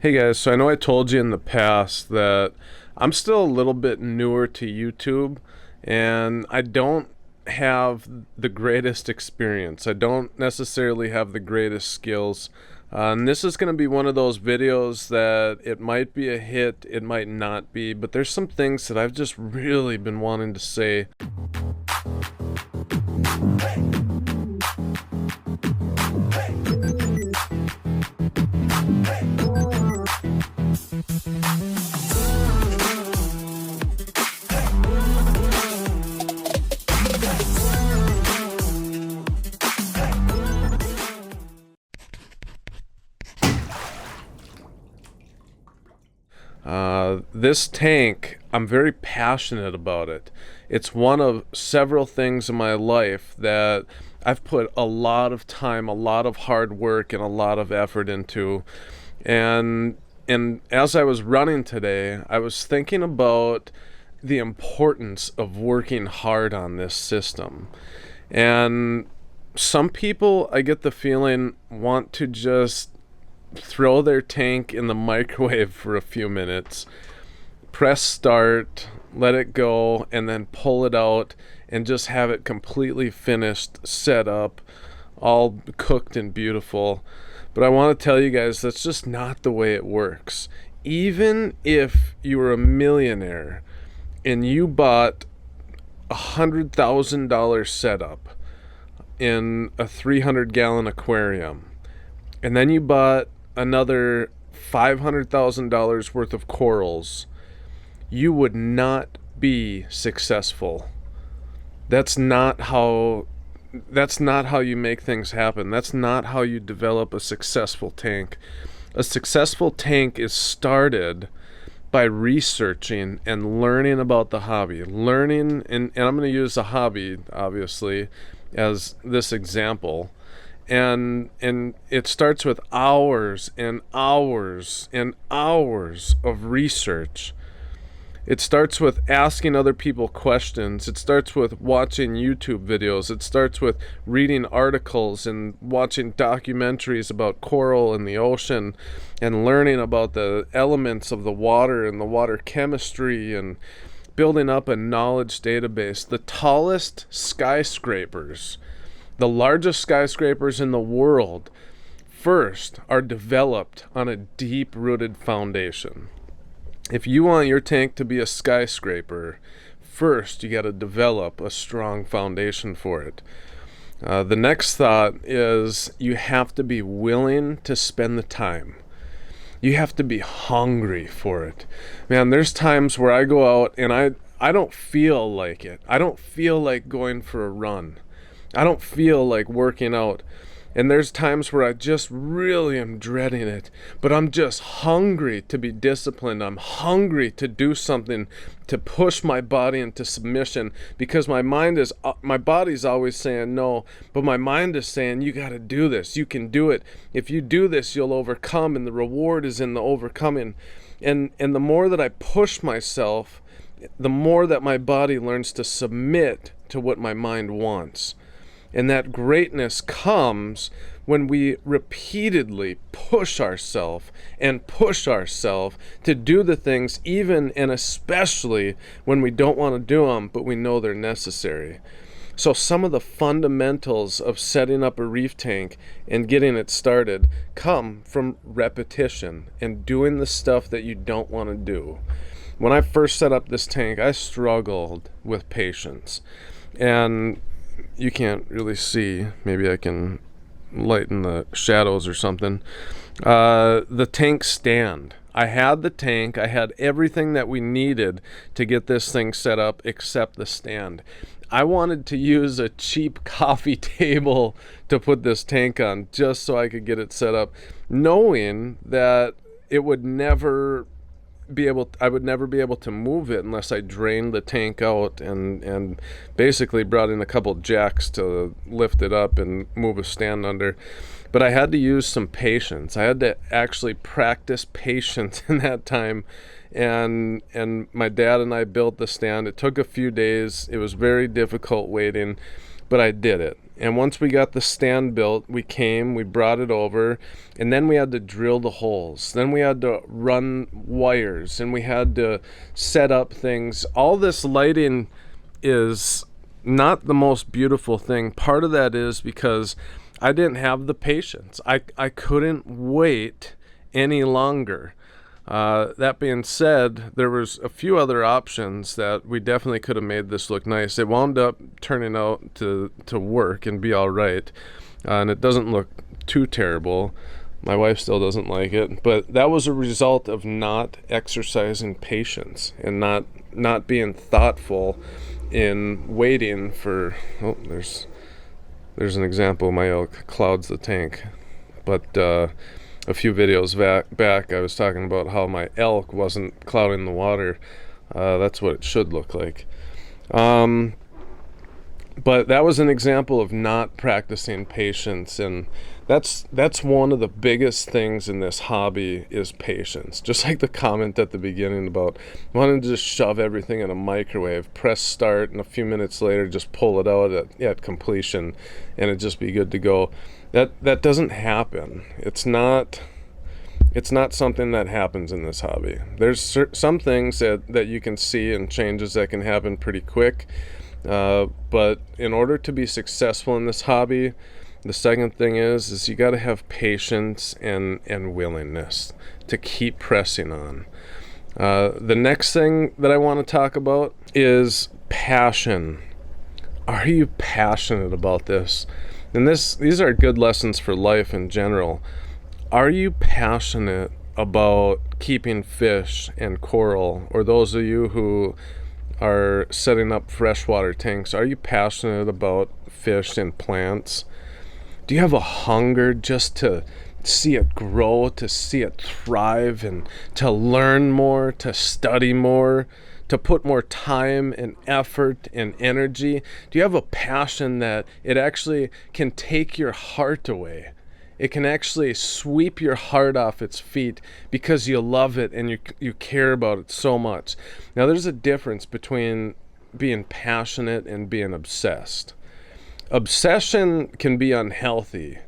Hey guys, so I know I told you in the past that I'm still a little bit newer to YouTube and I don't have the greatest experience. I don't necessarily have the greatest skills. And this is going to be one of those videos that it might be a hit, it might not be, but there's some things that I've just really been wanting to say. This tank, I'm very passionate about it. It's one of several things in my life that I've put a lot of time, a lot of hard work, and a lot of effort into. And as I was running today, I was thinking about the importance of working hard on this system. And some people, I get the feeling, want to just throw their tank in the microwave for a few minutes, press start, let it go, and then pull it out and just have it completely finished, set up, all cooked and beautiful. But I want to tell you guys, that's just not the way it works. Even if you were a millionaire and you bought $100,000 setup in a 300-gallon aquarium, and then you bought another $500,000 worth of corals, you would not be successful. That's not how you make things happen. That's not how you develop a successful tank. A successful tank is started by researching and learning about the hobby. Learning, and I'm going to use a hobby, obviously, as this example. And it starts with hours and hours and hours of research. It starts with asking other people questions. It starts with watching YouTube videos. It starts with reading articles and watching documentaries about coral and the ocean and learning about the elements of the water and the water chemistry and building up a knowledge database. The tallest skyscrapers, the largest skyscrapers in the world, first are developed on a deep-rooted foundation. If you want your tank to be a skyscraper, first you got to develop a strong foundation for it. The next thought is you have to be willing to spend the time. You have to be hungry for it. Man, there's times where I go out and I don't feel like it. I don't feel like going for a run. I don't feel like working out. And there's times where I just really am dreading it, but I'm just hungry to be disciplined. I'm hungry to do something to push my body into submission, because my body's always saying no, but my mind is saying, you got to do this. You can do it. If you do this, you'll overcome, and the reward is in the overcoming. And the more that I push myself, the more that my body learns to submit to what my mind wants. And that greatness comes when we repeatedly push ourselves to do the things, even and especially when we don't want to do them, but we know they're necessary. So some of the fundamentals of setting up a reef tank and getting it started come from repetition and doing the stuff that you don't want to do. When I first set up this tank, I struggled with patience. And you can't really see. Maybe I can lighten the shadows or something. The tank stand. I had the tank. I had everything that we needed to get this thing set up except the stand. I wanted to use a cheap coffee table to put this tank on just so I could get it set up, knowing that I would never be able to move it unless I drained the tank out and basically brought in a couple jacks to lift it up and move a stand under. But I had to use some patience. I had to actually practice patience in that time. And my dad and I built the stand. It took a few days. It was very difficult waiting, but I did it. And once we got the stand built, we brought it over, and then we had to drill the holes. Then we had to run wires, and we had to set up things. All this lighting is not the most beautiful thing. Part of that is because I didn't have the patience. I couldn't wait any longer. That being said, there was a few other options that we definitely could have made this look nice. It wound up turning out to work and be all right, and it doesn't look too terrible. My wife still doesn't like it, but that was a result of not exercising patience and not being thoughtful in waiting for. Oh, there's an example of my elk clouds the tank, but a few videos back I was talking about how my elk wasn't clouding the water. That's what it should look like. But that was an example of not practicing patience, and that's one of the biggest things in this hobby is patience. Just like the comment at the beginning about wanting to just shove everything in a microwave, press start, and a few minutes later just pull it out at completion and it just be good to go. That doesn't happen. It's not something that happens in this hobby. There's some things that you can see and changes that can happen pretty quick. But in order to be successful in this hobby, the second thing is you got to have patience and willingness to keep pressing on. The next thing that I want to talk about is passion. Are you passionate about this? And these are good lessons for life in general. Are you passionate about keeping fish and coral? Or those of you who are setting up freshwater tanks, are you passionate about fish and plants? Do you have a hunger just to see it grow, to see it thrive, and to learn more, to study more, to put more time and effort and energy? Do you have a passion that it actually can take your heart away? It can actually sweep your heart off its feet because you love it and you care about it so much. Now, there's a difference between being passionate and being obsessed. Obsession can be unhealthy.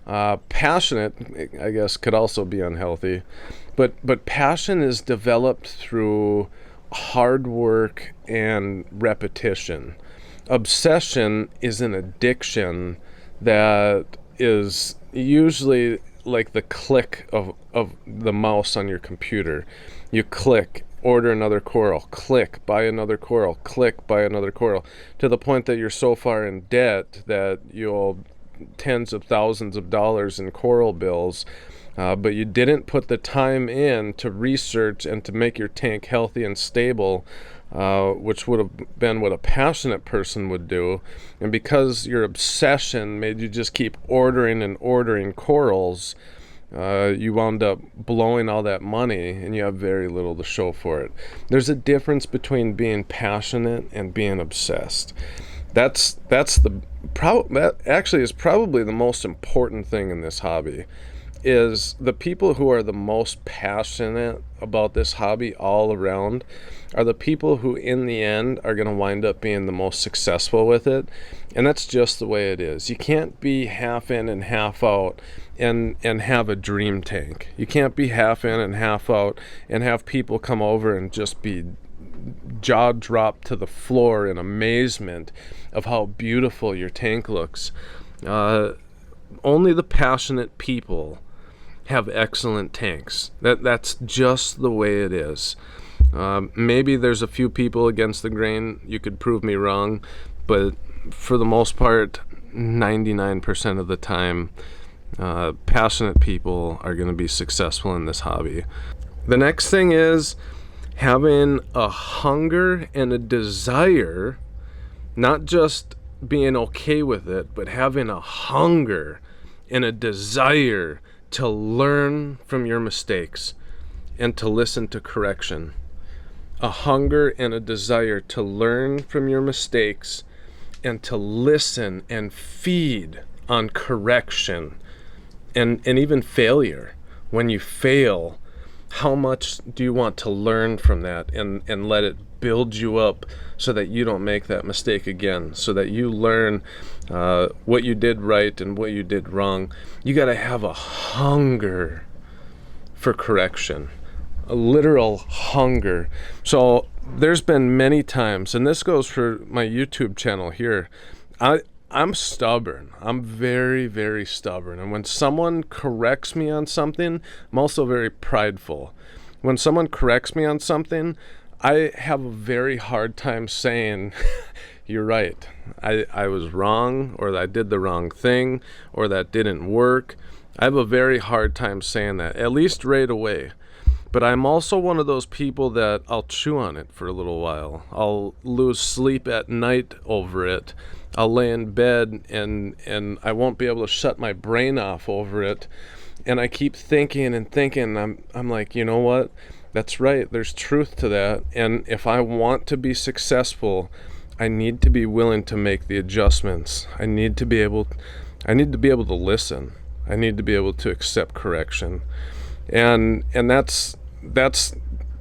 Passionate, I guess, could also be unhealthy. But passion is developed through hard work and repetition. Obsession is an addiction that is usually like the click of the mouse on your computer. You click, order another coral, click, buy another coral, click, buy another coral, to the point that you're so far in debt that you owe tens of thousands of dollars in coral bills. But you didn't put the time in to research and to make your tank healthy and stable, which would have been what a passionate person would do. And because your obsession made you just keep ordering and ordering corals, you wound up blowing all that money and you have very little to show for it. There's a difference between being passionate and being obsessed. That actually is probably the most important thing in this hobby. Is the people who are the most passionate about this hobby all around are the people who in the end are going to wind up being the most successful with it. And that's just the way it is. You can't be half in and half out and have a dream tank. You can't be half in and half out and have people come over and just be jaw dropped to the floor in amazement of how beautiful your tank looks. Only the passionate people have excellent tanks. That's just the way it is. Maybe there's a few people against the grain. You could prove me wrong, but for the most part, 99% of the time, passionate people are going to be successful in this hobby. The next thing is having a hunger and a desire, not just being okay with it, but having a hunger and a desire to learn from your mistakes and to listen to correction. A hunger and a desire to learn from your mistakes and to listen and feed on correction and even failure. When you fail, How much do you want to learn from that and let it build you up so that you don't make that mistake again, so that you learn what you did right and what you did wrong? You got to have a hunger for correction, a literal hunger. So there's been many times, and this goes for my YouTube channel here, I'm stubborn. I'm very, very stubborn. And when someone corrects me on something, I'm also very prideful. When someone corrects me on something, I have a very hard time saying, you're right. I was wrong, or I did the wrong thing, or that didn't work. I have a very hard time saying that, at least right away. But I'm also one of those people that I'll chew on it for a little while. I'll lose sleep at night over it. I'll lay in bed and I won't be able to shut my brain off over it. And I keep thinking and thinking. I'm like, you know what? That's right. There's truth to that. And if I want to be successful, I need to be willing to make the adjustments. I need to be able to listen. I need to be able to accept correction. And that's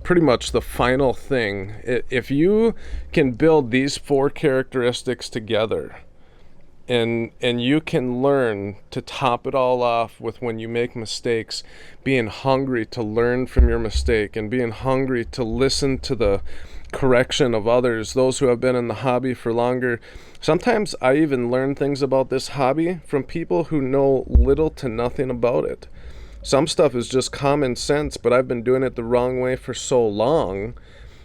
pretty much the final thing. If you can build these 4 characteristics together, and you can learn to top it all off with, when you make mistakes, being hungry to learn from your mistake and being hungry to listen to the correction of others, those who have been in the hobby for longer. Sometimes I even learn things about this hobby from people who know little to nothing about it. Some stuff is just common sense, but I've been doing it the wrong way for so long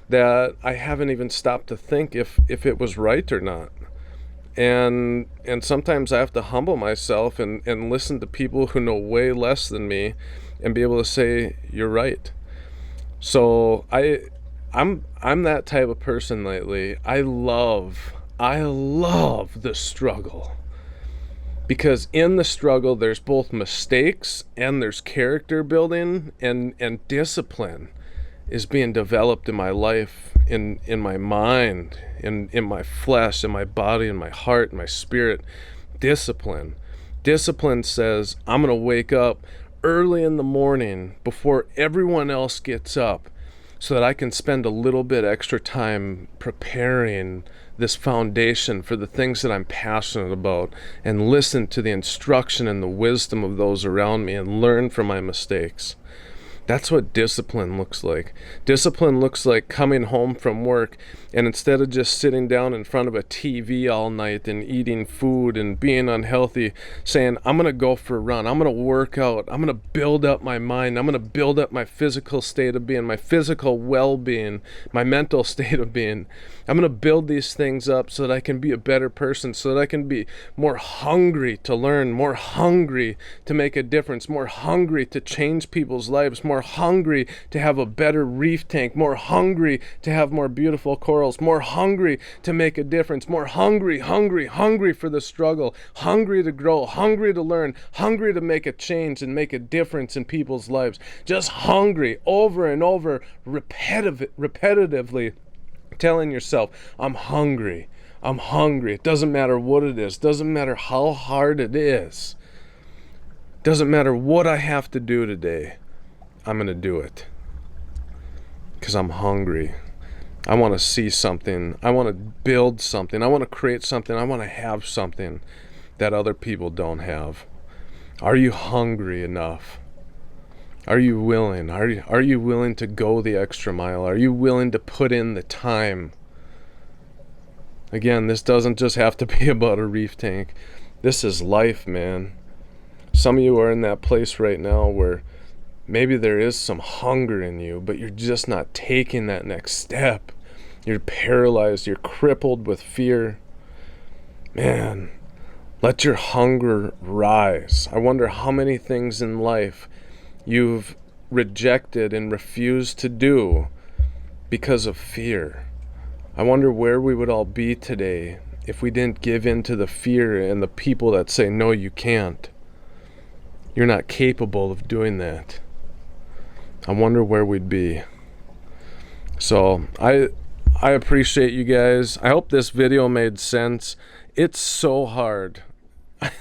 that I haven't even stopped to think if it was right or not. And sometimes I have to humble myself and listen to people who know way less than me and be able to say, you're right. So I'm that type of person lately. I love the struggle. Because in the struggle, there's both mistakes and there's character building, and discipline is being developed in my life, in my mind, in my flesh, in my body, in my heart, in my spirit. Discipline. Discipline says, I'm going to wake up early in the morning before everyone else gets up so that I can spend a little bit extra time preparing this foundation for the things that I'm passionate about, and listen to the instruction and the wisdom of those around me and learn from my mistakes. That's what discipline looks like. Discipline looks like coming home from work, and instead of just sitting down in front of a TV all night and eating food and being unhealthy, saying, I'm going to go for a run. I'm going to work out. I'm going to build up my mind. I'm going to build up my physical state of being, my physical well-being, my mental state of being. I'm going to build these things up so that I can be a better person, so that I can be more hungry to learn, more hungry to make a difference, more hungry to change people's lives, more hungry to have a better reef tank, more hungry to have more beautiful corals, more hungry to make a difference, more hungry for the struggle, hungry to grow, hungry to learn, hungry to make a change and make a difference in people's lives. Just hungry over and over, repetitively telling yourself, I'm hungry. I'm hungry. It doesn't matter what it is. Doesn't matter how hard it is. Doesn't matter what I have to do today. I'm going to do it. Because I'm hungry. I want to see something. I want to build something. I want to create something. I want to have something that other people don't have. Are you hungry enough? Are you willing? Are you willing to go the extra mile? Are you willing to put in the time? Again, this doesn't just have to be about a reef tank. This is life, man. Some of you are in that place right now where maybe there is some hunger in you, but you're just not taking that next step. You're paralyzed. You're crippled with fear. Man, let your hunger rise. I wonder how many things in life you've rejected and refused to do because of fear. I wonder where we would all be today if we didn't give in to the fear and the people that say, no, you can't. You're not capable of doing that. I wonder where we'd be. So I appreciate you guys. I hope this video made sense. It's so hard.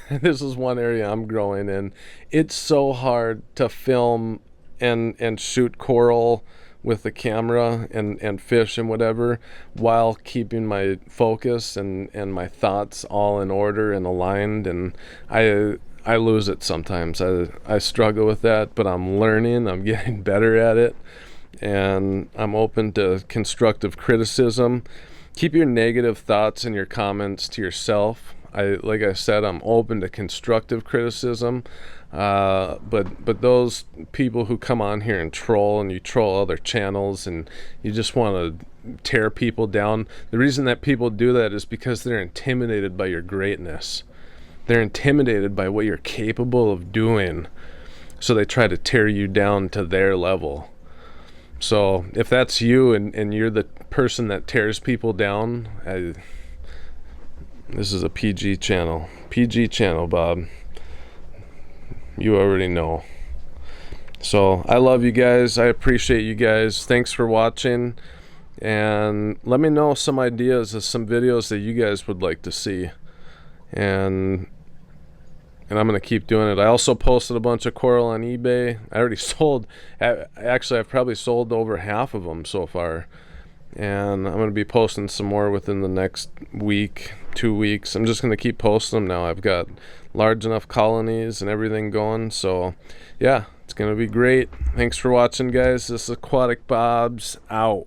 This is one area I'm growing in. It's so hard to film and shoot coral with the camera and fish and whatever, while keeping my focus and my thoughts all in order and aligned. And I lose it sometimes. I struggle with that, but I'm learning. I'm getting better at it, and I'm open to constructive criticism. Keep your negative thoughts and your comments to yourself. Like I said, I'm open to constructive criticism, but those people who come on here and troll, and you troll other channels, and you just want to tear people down. The reason that people do that is because they're intimidated by your greatness. They're intimidated by what you're capable of doing, so they try to tear you down to their level. So if that's you, and you're the person that tears people down, this is a PG channel. PG channel, Bob. You already know. So I love you guys. I appreciate you guys. Thanks for watching. And let me know some ideas of some videos that you guys would like to see. And I'm going to keep doing it. I also posted a bunch of coral on eBay. I already sold. Actually, I've probably sold over half of them so far. And I'm going to be posting some more within the next week, 2 weeks. I'm just going to keep posting them now. I've got large enough colonies and everything going. So, yeah, it's going to be great. Thanks for watching, guys. This is Aquatic Bob's out.